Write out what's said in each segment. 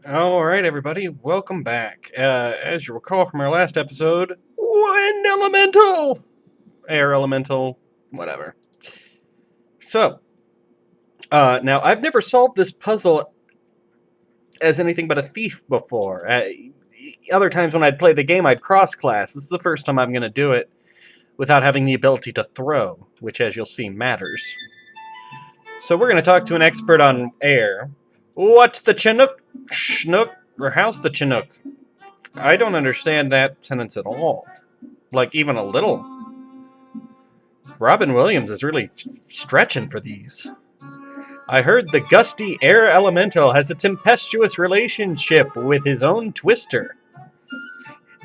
Alright, everybody, welcome back. As you recall from our last episode, Wind Elemental! Air Elemental, whatever. So, now I've never solved this puzzle as anything but a thief before. Other times when I'd play the game, I'd cross-class. This is the first time I'm going to do it without having the ability to throw, which, as you'll see, matters. So we're going to talk to an expert on air. What's the Chinook? Schnook? Or how's the Chinook? I don't understand that sentence at all. Like, even a little. Robin Williams is really stretching for these. I heard the gusty air elemental has a tempestuous relationship with his own twister.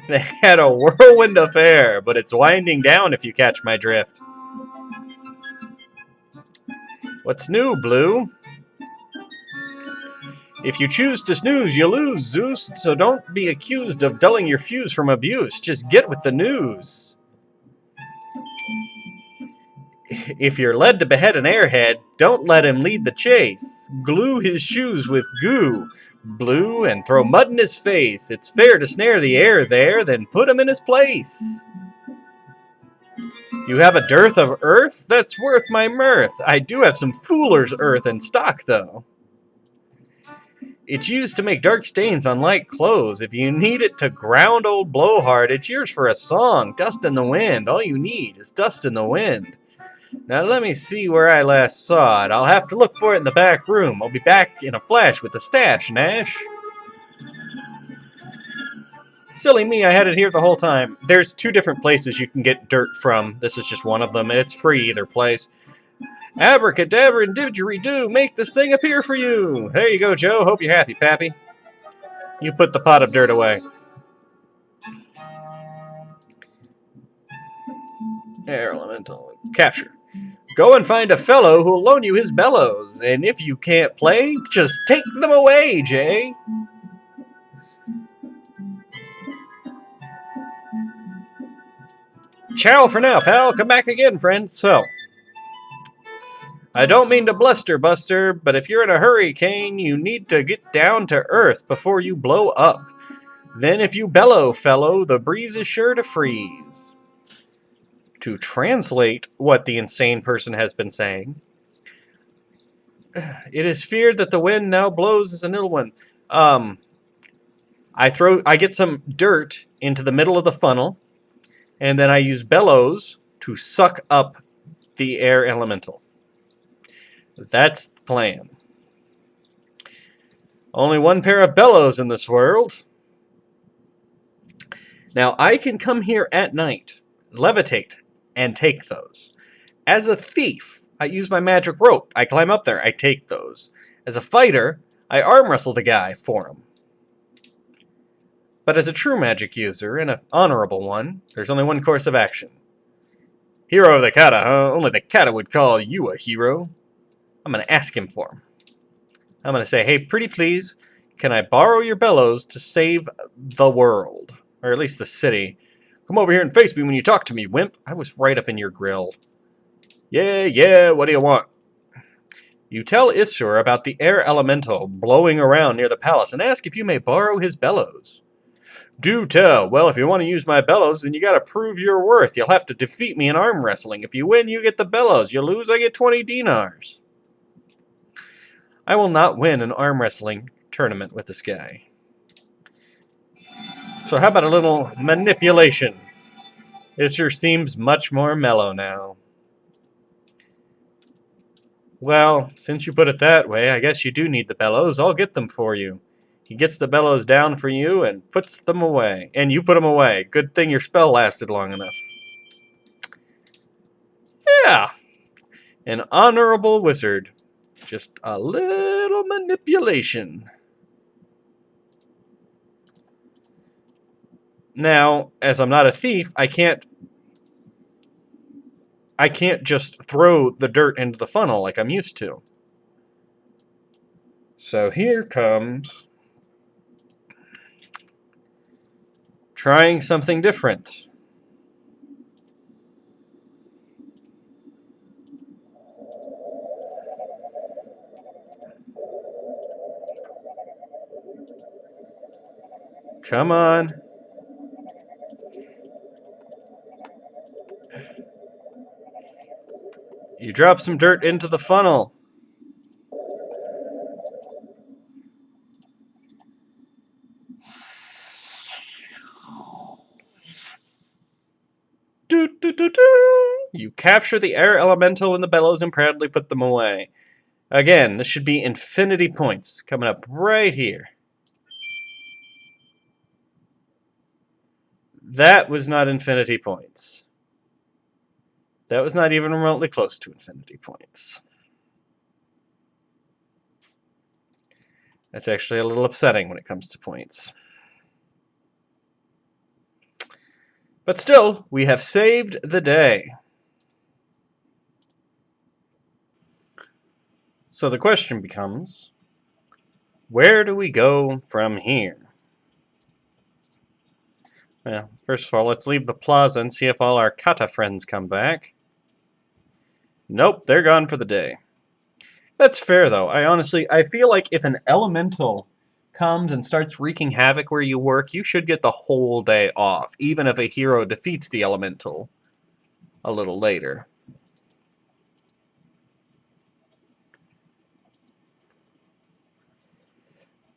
They had a whirlwind affair, but it's winding down if you catch my drift. What's new, Blue? If you choose to snooze, you lose, Zeus, so don't be accused of dulling your fuse from abuse. Just get with the news. If you're led to behead an airhead, don't let him lead the chase. Glue his shoes with goo, Blue, and throw mud in his face. It's fair to snare the air there, then put him in his place. You have a dearth of earth? That's worth my mirth. I do have some Fuller's earth in stock, though. It's used to make dark stains on light clothes. If you need it to ground old blowhard, it's yours for a song. Dust in the wind. All you need is dust in the wind. Now let me see where I last saw it. I'll have to look for it in the back room. I'll be back in a flash with the stash, Nash. Silly me, I had it here the whole time. There's two different places you can get dirt from. This is just one of them, and it's free either place. Abracadabra and didgeridoo, make this thing appear for you. There you go, Joe. Hope you're happy, Pappy. You put the pot of dirt away. Air elemental. Capture. Go and find a fellow who'll loan you his bellows, and if you can't play, just take them away, Jay. Ciao for now, pal. Come back again, friend. So, I don't mean to bluster, Buster, but if you're in a hurricane, you need to get down to earth before you blow up. Then if you bellow, fellow, the breeze is sure to freeze. To translate what the insane person has been saying, it is feared that the wind now blows as an ill one. I get some dirt into the middle of the funnel, and then I use bellows to suck up the air elemental. That's the plan. Only one pair of bellows in this world. Now, I can come here at night, levitate, and take those. As a thief, I use my magic rope. I climb up there, I take those. As a fighter, I arm wrestle the guy for him. But as a true magic user, and an honorable one, there's only one course of action. Hero of the Kata, huh? Only the Kata would call you a hero. I'm going to ask him for him. I'm going to say, hey, pretty please, can I borrow your bellows to save the world? Or at least the city. Come over here and face me when you talk to me, wimp. I was right up in your grill. Yeah, what do you want? You tell Isur about the air elemental blowing around near the palace and ask if you may borrow his bellows. Do tell. Well, if you want to use my bellows, then you gotta prove your worth. You'll have to defeat me in arm wrestling. If you win, you get the bellows. You lose, I get 20 dinars. I will not win an arm wrestling tournament with this guy. So how about a little manipulation? It sure seems much more mellow now. Well, since you put it that way, I guess you do need the bellows. I'll get them for you. He gets the bellows down for you and puts them away. And you put them away. Good thing your spell lasted long enough. Yeah. An honorable wizard. Just a little manipulation. Now, as I'm not a thief, I can't just throw the dirt into the funnel like I'm used to. So here comes trying something different. Come on. You drop some dirt into the funnel. Do, do, do, do. You capture the air elemental in the bellows and proudly put them away. Again, this should be infinity points coming up right here. That was not infinity points. That was not even remotely close to infinity points. That's actually a little upsetting when it comes to points. But still, we have saved the day. So the question becomes, where do we go from here? Well, first of all, let's leave the plaza and see if all our Kata friends come back. Nope, they're gone for the day. That's fair, though. I feel like if an elemental comes and starts wreaking havoc where you work, you should get the whole day off, even if a hero defeats the elemental a little later.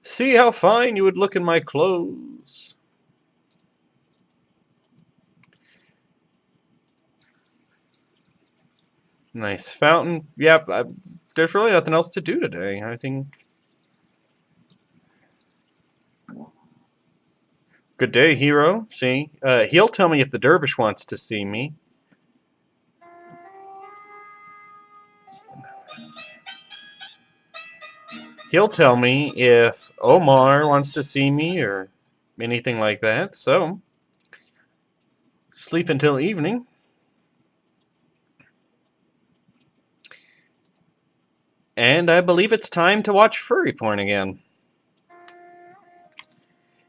See how fine you would look in my clothes. Nice fountain. Yep, there's really nothing else to do today. I think. Good day, hero. See, he'll tell me if the dervish wants to see me. He'll tell me if Omar wants to see me or anything like that. So, sleep until evening. And I believe it's time to watch furry porn again.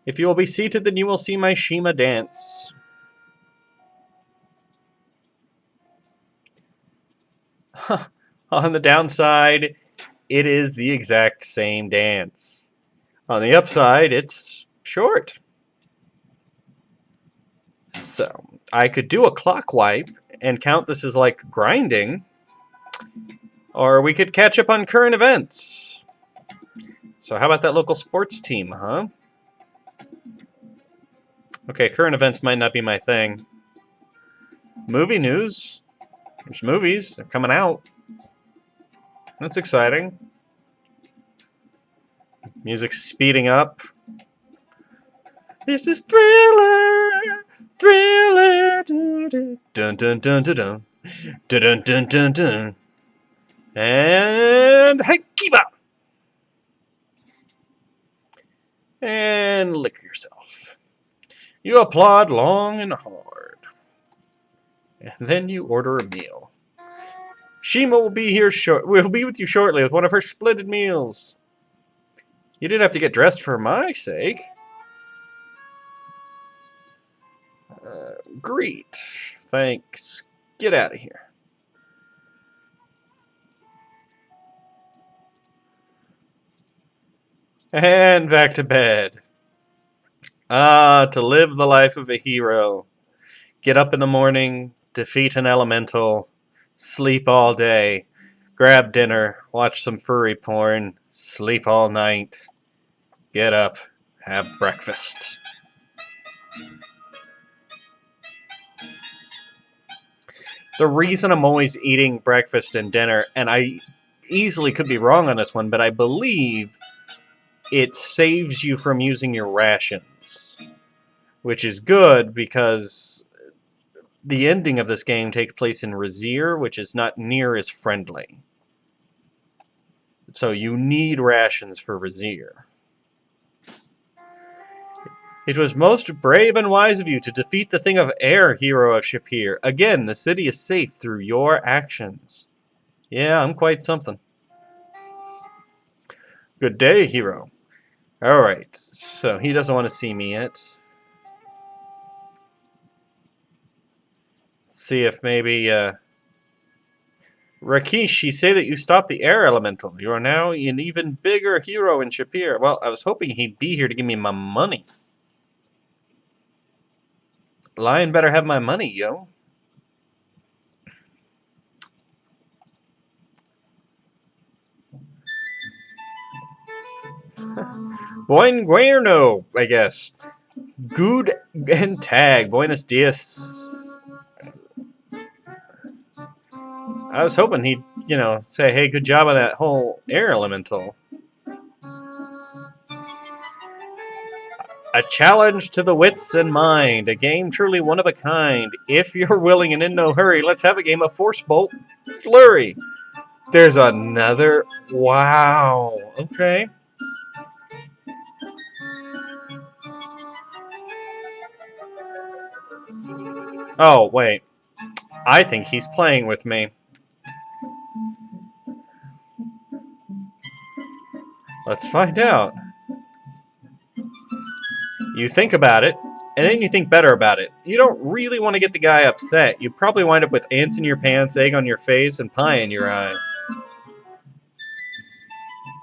If you will be seated, then you will see my Shima dance. On the downside, it is the exact same dance. On the upside, it's short. So, I could do a clock wipe and count this as like grinding. Or we could catch up on current events. So how about that local sports team, huh? Okay, current events might not be my thing. Movie news. There's movies. They're coming out. That's exciting. Music's speeding up. This is Thriller! Thriller! Dun dun dun dun dun. Dun dun dun dun dun. And hey, keep up! And lick yourself. You applaud long and hard. And then you order a meal. Shima will be here will be with you shortly with one of her splendid meals. You didn't have to get dressed for my sake. Great. Thanks. Get out of here. And back to bed. Ah, to live the life of a hero. Get up in the morning, defeat an elemental, sleep all day, grab dinner, watch some furry porn, sleep all night, get up, have breakfast. The reason I'm always eating breakfast and dinner, and I easily could be wrong on this one, but I believe it saves you from using your rations, which is good because the ending of this game takes place in Razir, which is not near as friendly. So you need rations for Razir. It was most brave and wise of you to defeat the thing of air, hero of Shapir. Again, the city is safe through your actions. Yeah, I'm quite something. Good day, hero. Alright, so he doesn't want to see me yet. Let's see if maybe, Rakesh, you say that you stopped the air elemental. You are now an even bigger hero in Shapir. Well, I was hoping he'd be here to give me my money. Lion better have my money, yo. Bueno, I guess. Good and tag. Buenos dias. I was hoping he'd, say, hey, good job on that whole air elemental. A challenge to the wits and mind. A game truly one of a kind. If you're willing and in no hurry, let's have a game of Force Bolt Flurry. There's another. Wow. Okay. Oh, wait. I think he's playing with me. Let's find out. You think about it, and then you think better about it. You don't really want to get the guy upset. You probably wind up with ants in your pants, egg on your face, and pie in your eye.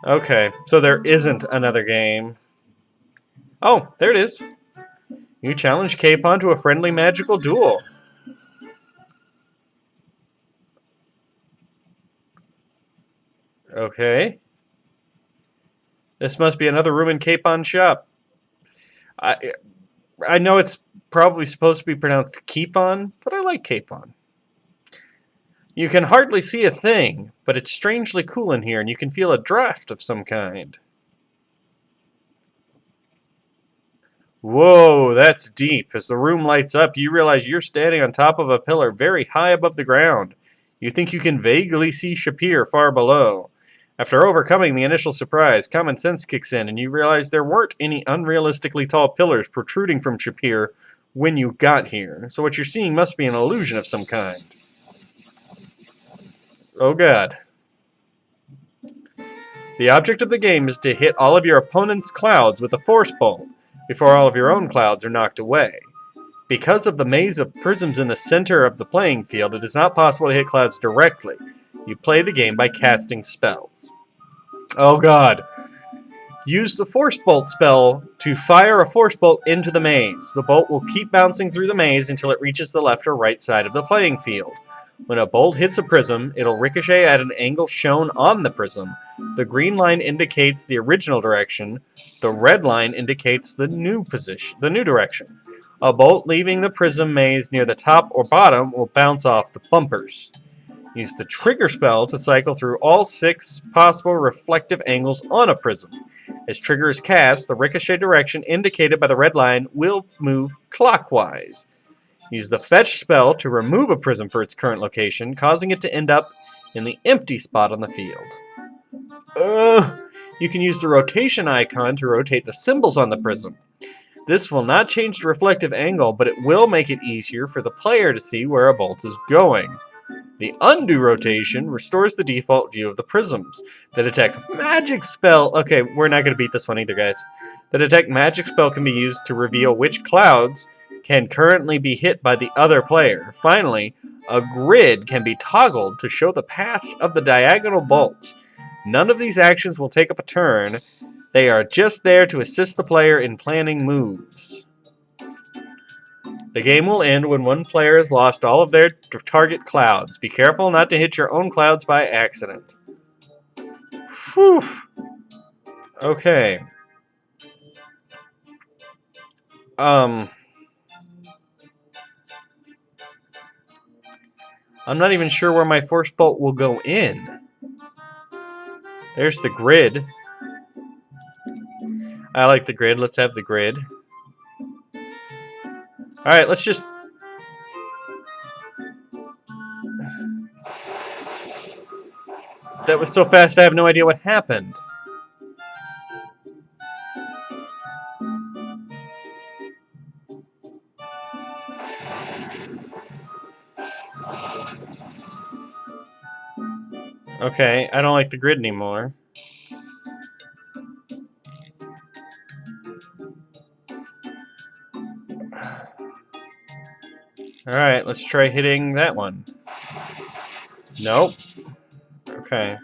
Okay, so there isn't another game. Oh, there it is. You challenge Capon to a friendly magical duel. Okay. This must be another room in Capon's shop. I know it's probably supposed to be pronounced Keepon, but I like Capon. You can hardly see a thing, but it's strangely cool in here, and you can feel a draft of some kind. Whoa, that's deep. As the room lights up, you realize you're standing on top of a pillar very high above the ground. You think you can vaguely see Shapir far below. After overcoming the initial surprise, common sense kicks in, and you realize there weren't any unrealistically tall pillars protruding from Shapir when you got here. So what you're seeing must be an illusion of some kind. Oh god. The object of the game is to hit all of your opponent's clouds with a force bolt before all of your own clouds are knocked away. Because of the maze of prisms in the center of the playing field, it is not possible to hit clouds directly. You play the game by casting spells. Oh god. Use the Force Bolt spell to fire a Force Bolt into the maze. The bolt will keep bouncing through the maze until it reaches the left or right side of the playing field. When a bolt hits a prism, it'll ricochet at an angle shown on the prism. The green line indicates the original direction. The red line indicates the new direction. A bolt leaving the prism maze near the top or bottom will bounce off the bumpers. Use the trigger spell to cycle through all 6 possible reflective angles on a prism. As trigger is cast, the ricochet direction indicated by the red line will move clockwise. Use the fetch spell to remove a prism for its current location, causing it to end up in the empty spot on the field. You can use the rotation icon to rotate the symbols on the prism. This will not change the reflective angle, but it will make it easier for the player to see where a bolt is going. The undo rotation restores the default view of the prisms. The detect magic spell... Okay, we're not going to beat this one either, guys. The detect magic spell can be used to reveal which clouds can currently be hit by the other player. Finally, a grid can be toggled to show the paths of the diagonal bolts. None of these actions will take up a turn. They are just there to assist the player in planning moves. The game will end when one player has lost all of their target clouds. Be careful not to hit your own clouds by accident. Whew. Okay. I'm not even sure where my force bolt will go in. There's the grid. I like the grid. Let's have the grid. Alright, let's just... That was so fast I have no idea what happened. Okay, I don't like the grid anymore. Alright, let's try hitting that one. Nope. Okay.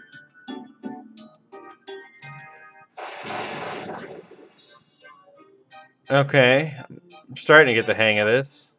Okay. I'm starting to get the hang of this.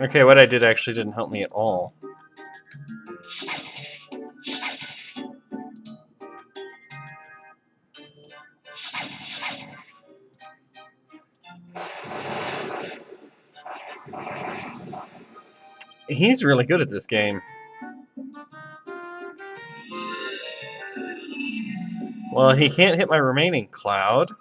Okay, what I did actually didn't help me at all. He's really good at this game. Well, he can't hit my remaining cloud.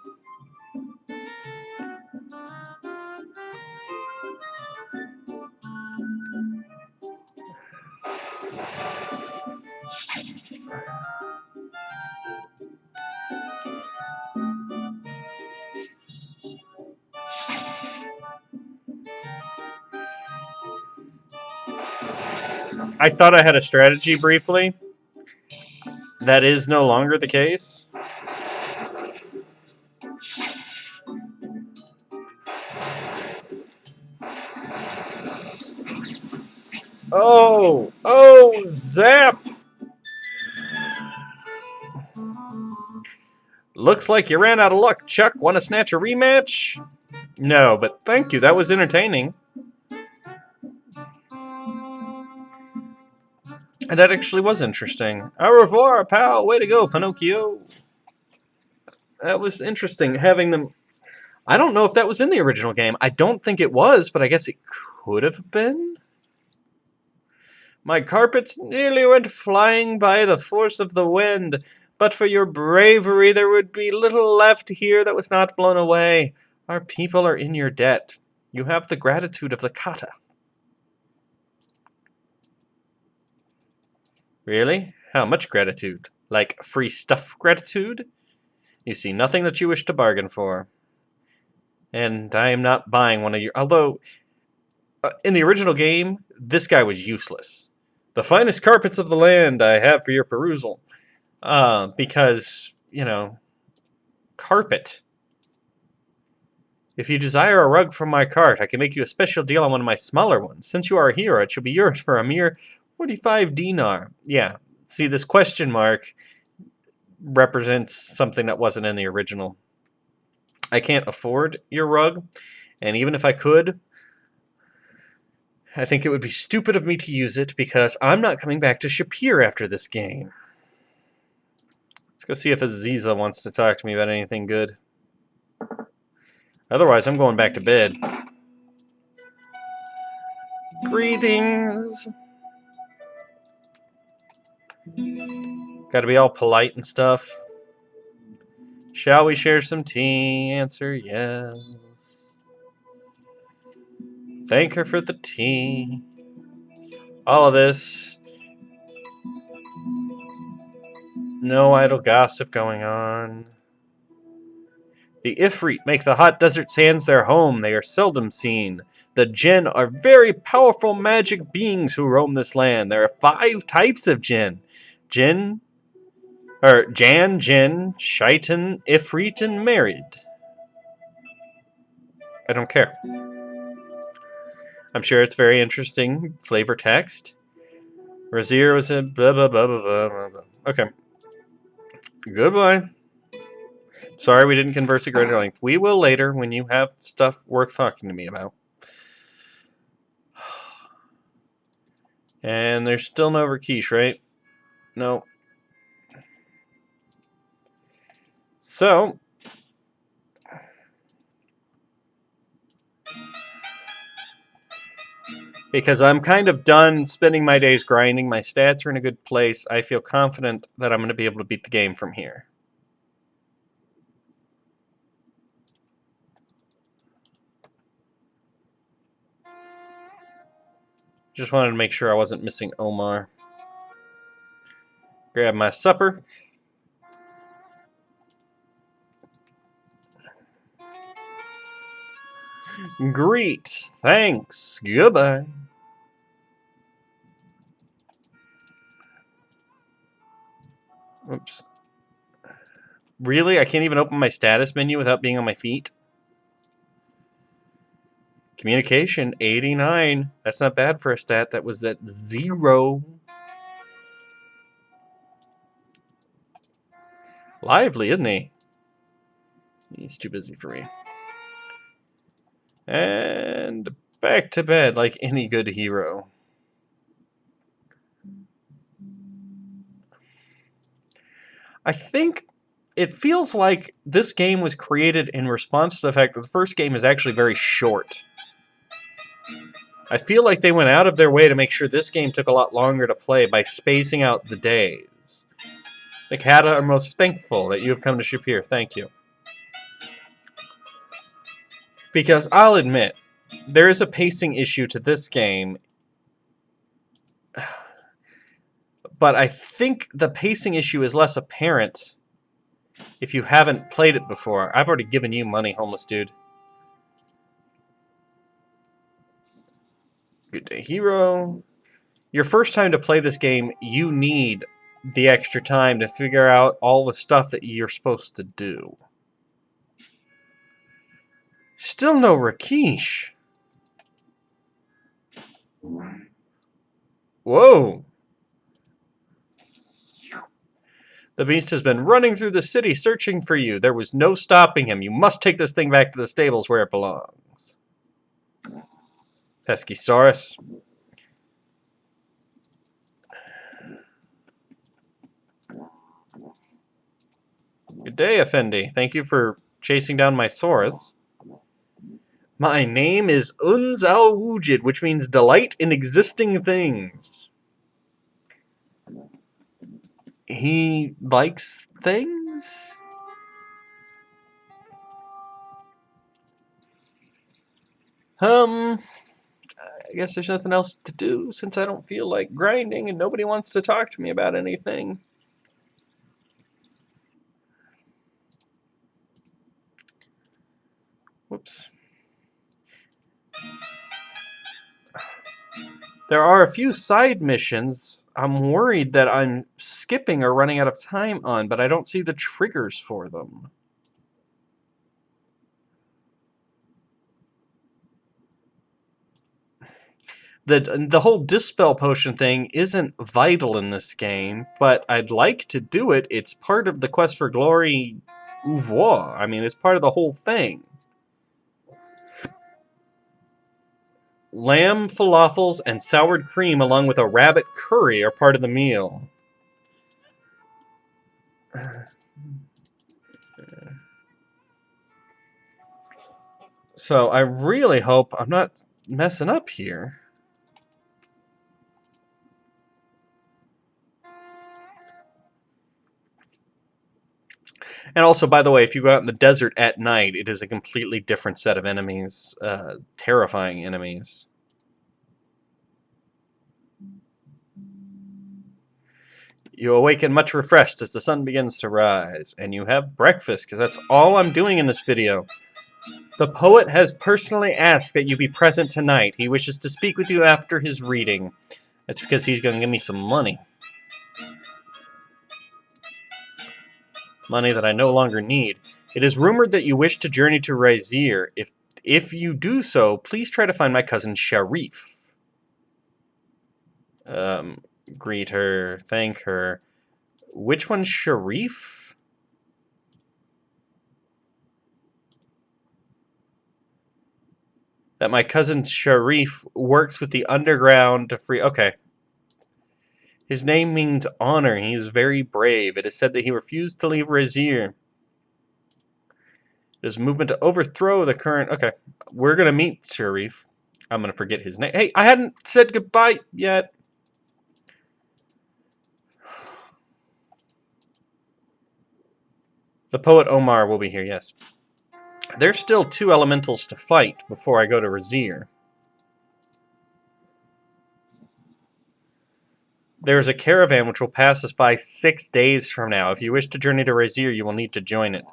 I thought I had a strategy briefly. That is no longer the case. Oh! Oh! Zap! Looks like you ran out of luck, Chuck. Want to snatch a rematch? No, but thank you. That was entertaining. And that actually was interesting. Au revoir, pal. Way to go, Pinocchio. That was interesting, having them... I don't know if that was in the original game. I don't think it was, but I guess it could have been? My carpets nearly went flying by the force of the wind. But for your bravery, there would be little left here that was not blown away. Our people are in your debt. You have the gratitude of the Kata. Really? How much gratitude? Like free stuff gratitude? You see nothing that you wish to bargain for. And I am not buying one of your... Although, in the original game, this guy was useless. The finest carpets of the land I have for your perusal. Because, you know, carpet. If you desire a rug from my cart, I can make you a special deal on one of my smaller ones. Since you are a hero, it shall be yours for a mere 45 dinar. Yeah, see, this question mark represents something that wasn't in the original. I can't afford your rug, and even if I could, I think it would be stupid of me to use it because I'm not coming back to Shapir after this game. Let's go see if Aziza wants to talk to me about anything good. Otherwise, I'm going back to bed. Greetings! Gotta be all polite and stuff. Shall we share some tea? Answer yes. Thank her for the tea. All of this. No idle gossip going on. The Ifrit make the hot desert sands their home. They are seldom seen. The Jinn are very powerful magic beings who roam this land. There are 5 types of Jinn. Jan, Jinn, Shaitan, Ifrit, and Married. I don't care. I'm sure it's very interesting flavor text. Razir was a blah blah blah blah blah blah. Okay. Goodbye. Sorry we didn't converse at greater length. We will later when you have stuff worth talking to me about. And there's still no Rakesh, right? No. So, because I'm kind of done spending my days grinding, my stats are in a good place, I feel confident that I'm going to be able to beat the game from here. Just wanted to make sure I wasn't missing Omar. Grab my supper. Greet. Thanks. Goodbye. Oops. Really? I can't even open my status menu without being on my feet? Communication, 89. That's not bad for a stat that was at 0. Lively, isn't he? He's too busy for me. And back to bed like any good hero. I think it feels like this game was created in response to the fact that the first game is actually very short. I feel like they went out of their way to make sure this game took a lot longer to play by spacing out the days. The Kata are most thankful that you have come to Shapir. Thank you. Because I'll admit, there is a pacing issue to this game. But I think the pacing issue is less apparent if you haven't played it before. I've already given you money, homeless dude. Good day, hero. Your first time to play this game, you need the extra time to figure out all the stuff that you're supposed to do. Still no Rakesh. Whoa. The beast has been running through the city searching for you. There was no stopping him. You must take this thing back to the stables where it belongs. Peskysaurus. Good day, Effendi. Thank you for chasing down my Saurus. My name is Unz al-Wujid, which means delight in existing things. He likes things? I guess there's nothing else to do since I don't feel like grinding and nobody wants to talk to me about anything. Whoops. There are a few side missions I'm worried that I'm skipping or running out of time on, but I don't see the triggers for them. The whole Dispel Potion thing isn't vital in this game, but I'd like to do it. It's part of the Quest for Glory oeuvre. I mean, it's part of the whole thing. Lamb falafels and soured cream along with a rabbit curry are part of the meal. So I really hope I'm not messing up here. And also, by the way, if you go out in the desert at night, it is a completely different set of enemies. Terrifying enemies. You awaken much refreshed as the sun begins to rise, and you have breakfast, because that's all I'm doing in this video. The poet has personally asked that you be present tonight. He wishes to speak with you after his reading. That's because he's going to give me some money. Money that I no longer need. It is rumored that you wish to journey to Razier. If you do so, please try to find my cousin Sharif. Greet her, thank her. Which one's Sharif? That my cousin Sharif works with the underground to free... Okay. His name means honor. He is very brave. It is said that he refused to leave Razier. There's movement to overthrow the current... Okay. We're going to meet Sharif. I'm going to forget his name. Hey, I hadn't said goodbye yet. The poet Omar will be here, yes. There's still 2 elementals to fight before I go to Razier. There is a caravan which will pass us by 6 days from now. If you wish to journey to Razir, you will need to join it.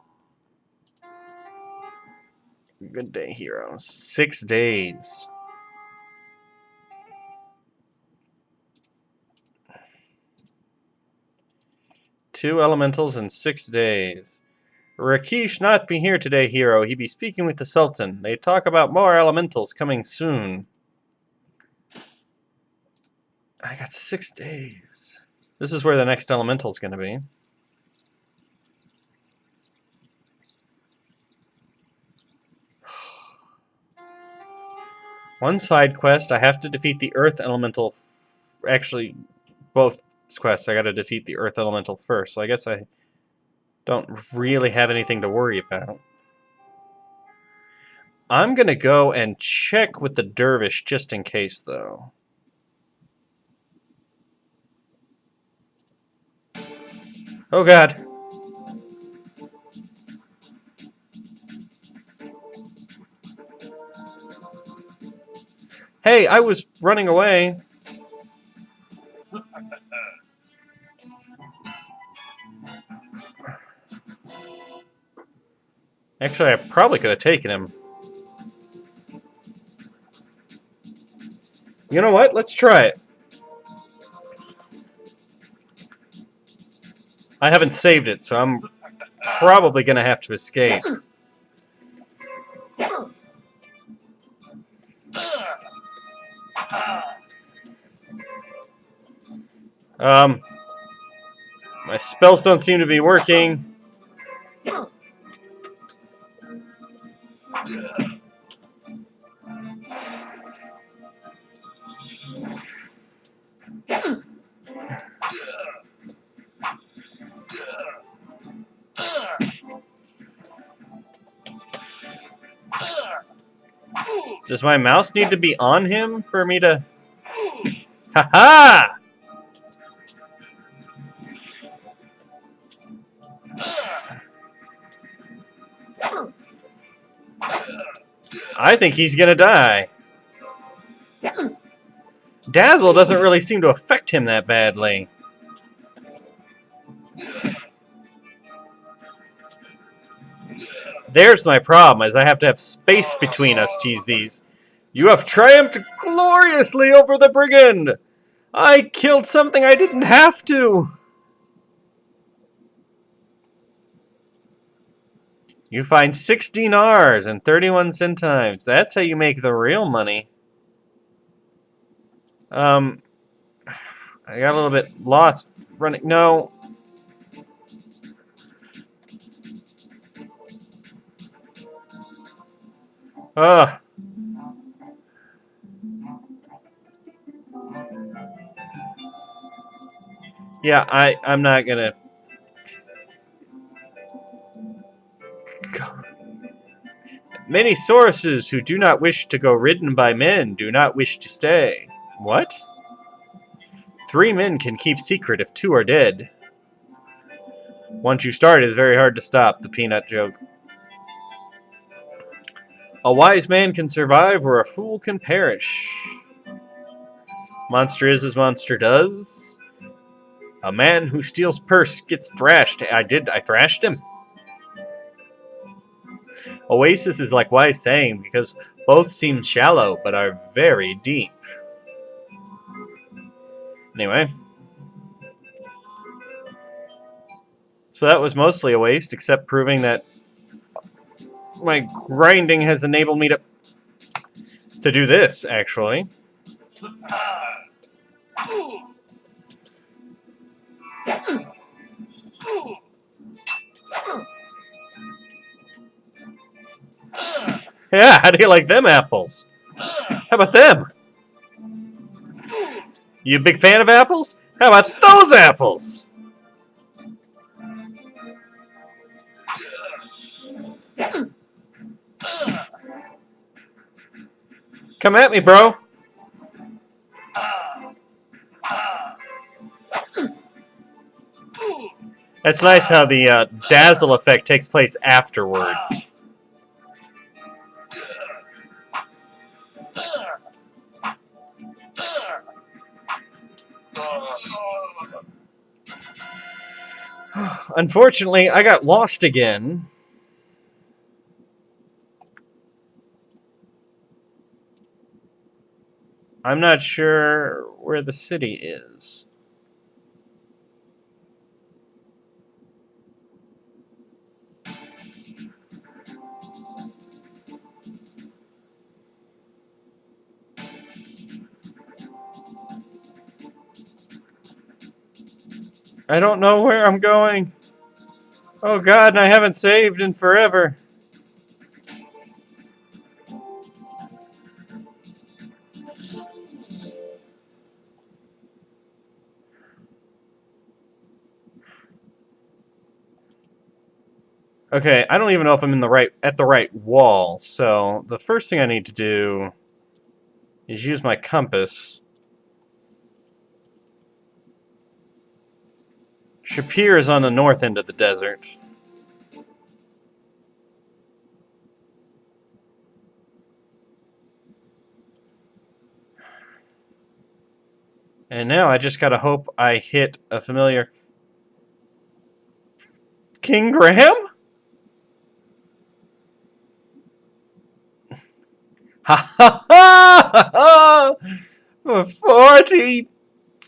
Good day, hero. 6 days. Two elementals in 6 days. Rakesh not be here today, hero. He be speaking with the Sultan. They talk about more elementals coming soon. I got 6 days. This is where the next elemental's going to be. One side quest, I have to defeat the Earth Elemental. Actually, both quests, I gotta defeat the Earth Elemental first, so I guess I don't really have anything to worry about. I'm gonna go and check with the Dervish just in case, though. Oh god. Hey, I was running away. Actually, I probably could have taken him. You know what? Let's try it. I haven't saved it, so I'm probably going to have to escape. My spells don't seem to be working. Does my mouse need to be on him for me to... Ha-ha! I think he's gonna die. Dazzle doesn't really seem to affect him that badly. There's my problem, is I have to have space between us to use these. You have triumphed gloriously over the brigand! I killed something I didn't have to! You find 6 dinars and 31 centimes. That's how you make the real money. I got a little bit lost running. No. Ugh. Yeah, I'm not gonna... God. Many sources who do not wish to go ridden by men do not wish to stay. What? 3 men can keep secret if 2 are dead. Once you start, it is very hard to stop. The peanut joke. A wise man can survive where a fool can perish. Monster is as monster does. A man who steals purse gets thrashed. I thrashed him. Oasis is like wise saying because both seem shallow but are very deep. Anyway. So that was mostly a waste, except proving that my grinding has enabled me to do this, actually. Yeah, how do you like them apples? How about them? You a big fan of apples? How about those apples? Come at me, bro. That's nice how the dazzle effect takes place afterwards. Unfortunately, I got lost again. I'm not sure where the city is. I don't know where I'm going. Oh god, and I haven't saved in forever. Okay, I don't even know if I'm at the right wall. So the first thing I need to do is use my compass. Shapir is on the north end of the desert. And now I just gotta hope I hit a familiar. King Graham? Ha ha ha! For 40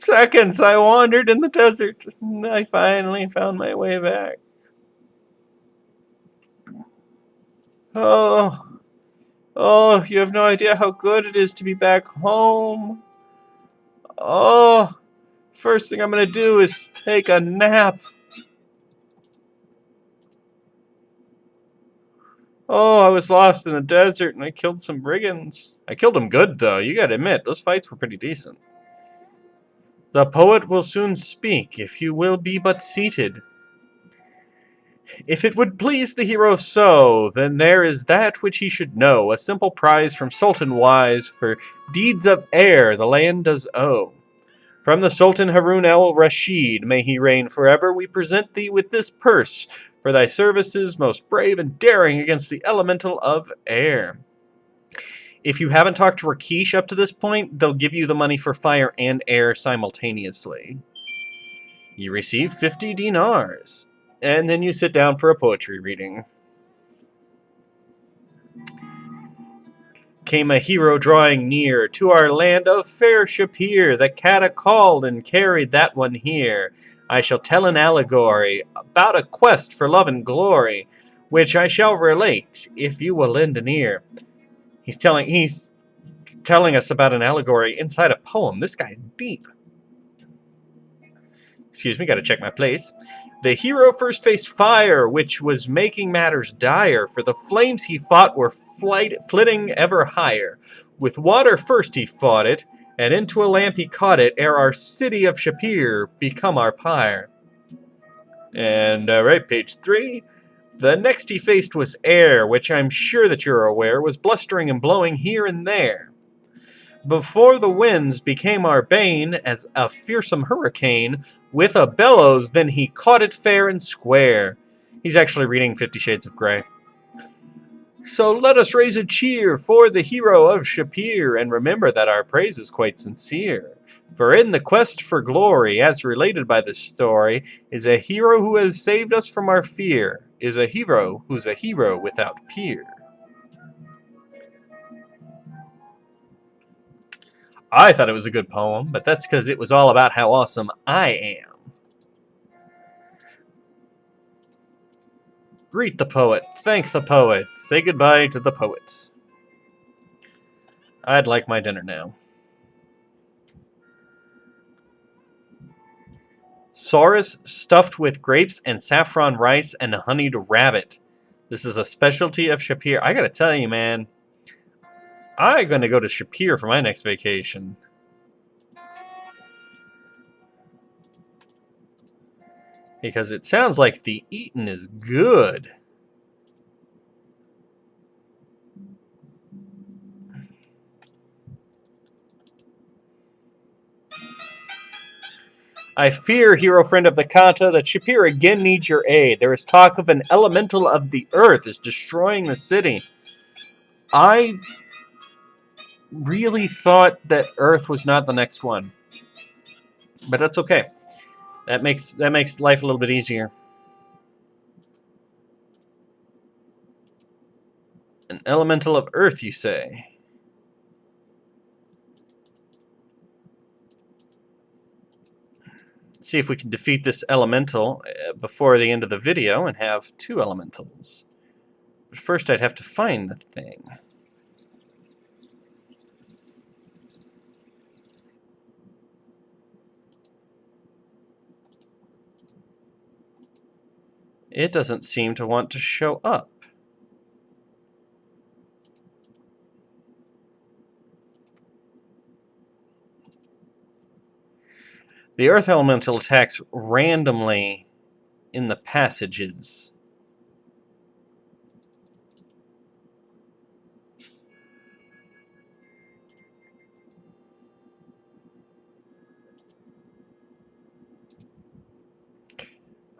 seconds I wandered in the desert, and I finally found my way back. Oh, oh, you have no idea how good it is to be back home. Oh, first thing I'm gonna do is take a nap. Oh, I was lost in the desert and I killed some brigands. I killed them good, though. You gotta admit, those fights were pretty decent. The poet will soon speak, if you will be but seated. If it would please the hero so, then there is that which he should know, a simple prize from Sultan wise, for deeds of air the land does owe. From the Sultan Harun al-Rashid, may he reign forever, we present thee with this purse, for thy services most brave and daring against the elemental of air. If you haven't talked to Rakesh up to this point, they'll give you the money for fire and air simultaneously. You receive 50 dinars, and then you sit down for a poetry reading. Came a hero drawing near to our land of fair Shapir. The Kata called and carried that one here. I shall tell an allegory about a quest for love and glory, which I shall relate if you will lend an ear. He's telling us about an allegory inside a poem. This guy's deep. Excuse me, gotta check my place. The hero first faced fire, which was making matters dire, for the flames he fought were flitting ever higher. With water first he fought it, and into a lamp he caught it, ere our city of Shapir become our pyre. And, right, page 3. The next he faced was air, which I'm sure that you're aware was blustering and blowing here and there. Before the winds became our bane, as a fearsome hurricane, with a bellows, then he caught it fair and square. He's actually reading 50 Shades of Grey. So let us raise a cheer for the hero of Shapir, and remember that our praise is quite sincere. For in the quest for glory, as related by the story, is a hero who has saved us from our fear, is a hero who's a hero without peer. I thought it was a good poem, but that's because it was all about how awesome I am. Greet the poet, thank the poet, say goodbye to the poet. I'd like my dinner now. Saurus stuffed with grapes and saffron rice and honeyed rabbit. This is a specialty of Shapir. I gotta tell you, man, I'm gonna go to Shapir for my next vacation. Because it sounds like the eating is good. I fear, hero friend of the Kata, that Shapir again needs your aid. There is talk of an elemental of the earth is destroying the city. I really thought that Earth was not the next one. But that's okay. That makes life a little bit easier. Elemental of Earth, you say? See if we can defeat this elemental before the end of the video and have 2 elementals. But first I'd have to find the thing. It doesn't seem to want to show up. The Earth Elemental attacks randomly in the passages.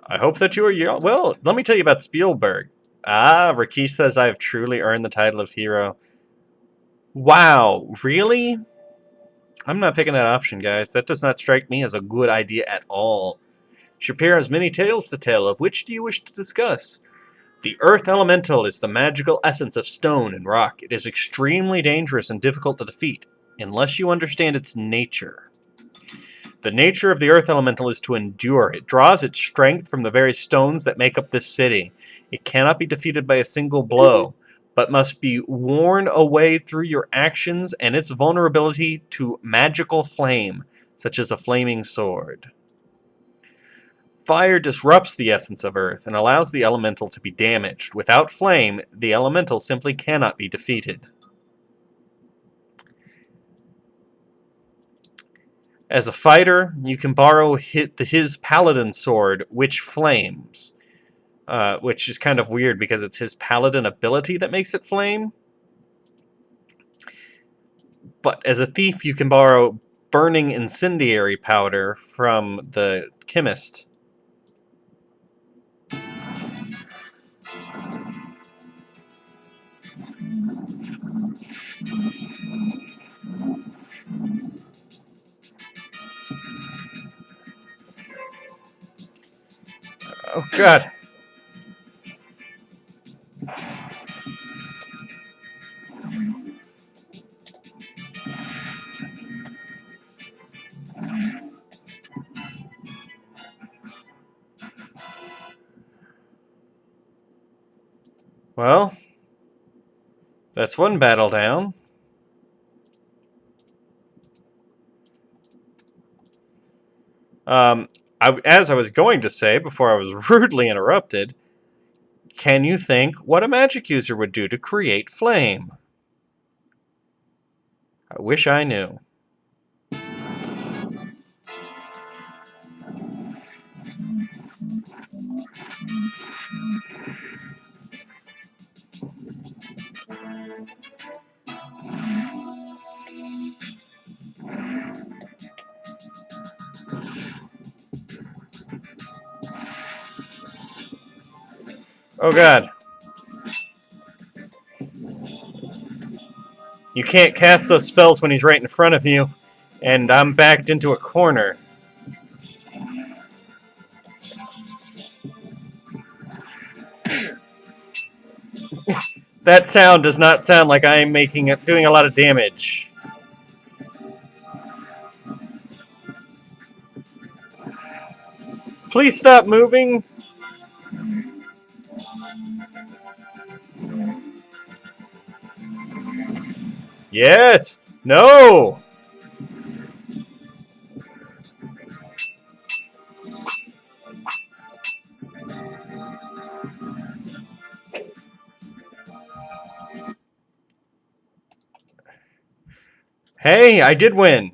I hope that you are... Well, let me tell you about Spielberg. Rakesh says I've truly earned the title of hero. Wow, really? I'm not picking that option, guys. That does not strike me as a good idea at all. Shapiro has many tales to tell. Of which do you wish to discuss? The Earth Elemental is the magical essence of stone and rock. It is extremely dangerous and difficult to defeat, unless you understand its nature. The nature of the Earth Elemental is to endure. It draws its strength from the very stones that make up this city. It cannot be defeated by a single blow, but must be worn away through your actions and its vulnerability to magical flame, such as a flaming sword. Fire disrupts the essence of Earth and allows the elemental to be damaged. Without flame, the elemental simply cannot be defeated. As a fighter, you can borrow his paladin sword, which flames. Which is kind of weird because it's his paladin ability that makes it flame. But as a thief, you can borrow burning incendiary powder from the chemist. Oh, God. Well, that's one battle down. As I was going to say before I was rudely interrupted, can you think what a magic user would do to create flame? I wish I knew. Oh, God. You can't cast those spells when he's right in front of you, and I'm backed into a corner. That sound does not sound like I am doing a lot of damage. Please stop moving. Yes. No. Hey, I did win.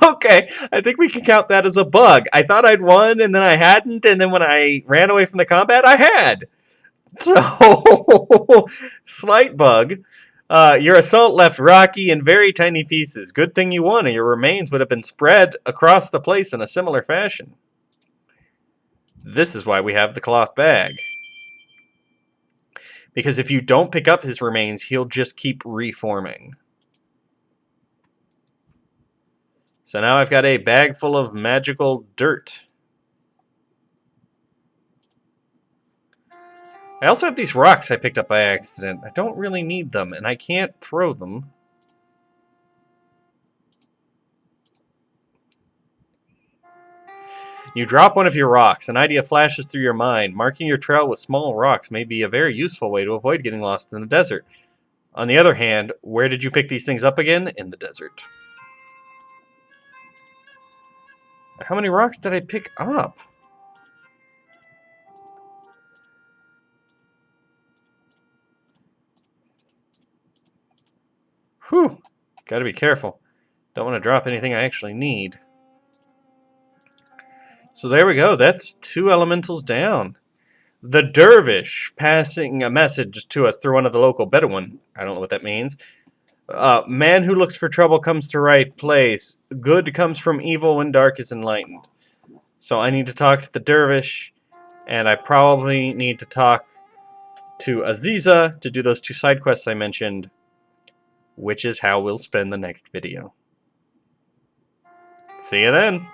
Okay, I think we can count that as a bug. I thought I'd won, and then I hadn't, and then when I ran away from the combat, I had. So, slight bug. Your assault left Rocky in very tiny pieces. Good thing you won, or your remains would have been spread across the place in a similar fashion. This is why we have the cloth bag. Because if you don't pick up his remains, he'll just keep reforming. So now I've got a bag full of magical dirt. I also have these rocks I picked up by accident. I don't really need them, and I can't throw them. You drop one of your rocks. An idea flashes through your mind. Marking your trail with small rocks may be a very useful way to avoid getting lost in the desert. On the other hand, where did you pick these things up again? In the desert. How many rocks did I pick up? Whew. Gotta be careful. Don't want to drop anything I actually need. So there we go. That's 2 elementals down. The Dervish passing a message to us through one of the local Bedouin. I don't know what that means. Man who looks for trouble comes to right place. Good comes from evil when dark is enlightened. So I need to talk to the Dervish, and I probably need to talk to Aziza to do those 2 side quests I mentioned, which is how we'll spend the next video. See you then!